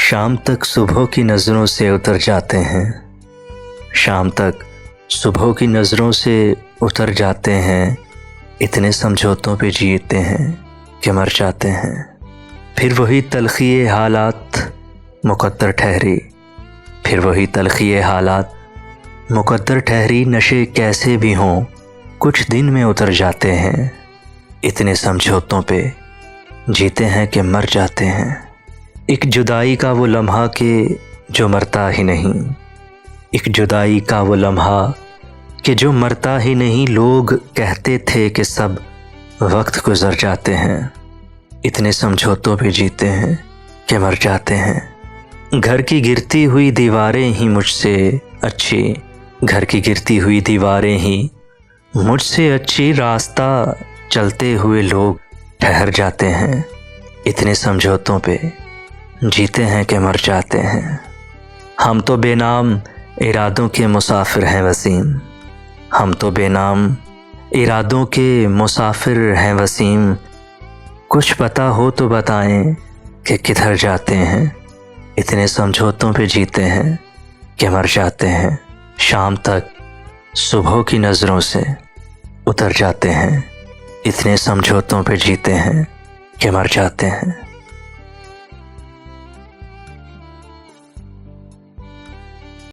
शाम तक सुबह की नज़रों से उतर जाते हैं। शाम तक सुबह की नज़रों से उतर जाते हैं। इतने समझौतों पे जीते हैं कि मर जाते हैं। फिर वही तलख़ी हालात मुक़द्दर ठहरी। फिर वही तलख़ी हालात मुक़द्दर ठहरी। नशे कैसे भी हों कुछ दिन में उतर जाते हैं। इतने समझौतों पे जीते हैं कि मर जाते हैं। एक जुदाई का वो लम्हा कि जो मरता ही नहीं। एक जुदाई का वो लम्हा कि जो मरता ही नहीं। लोग कहते थे कि सब वक्त गुज़र जाते हैं। इतने समझौतों पे जीते हैं कि मर जाते हैं। घर की गिरती हुई दीवारें ही मुझसे अच्छी। घर की गिरती हुई दीवारें ही मुझसे अच्छी। रास्ता चलते हुए लोग ठहर जाते हैं। इतने समझौतों पे जीते हैं कि मर जाते हैं। हम तो बेनाम इरादों के मुसाफिर हैं वसीम। हम तो बेनाम इरादों के मुसाफिर हैं वसीम। कुछ पता हो तो बताएं कि किधर जाते हैं। इतने समझौतों पे जीते हैं कि मर जाते हैं। शाम तक सुबह की नज़रों से उतर जाते हैं। इतने समझौतों पे जीते हैं कि मर जाते हैं।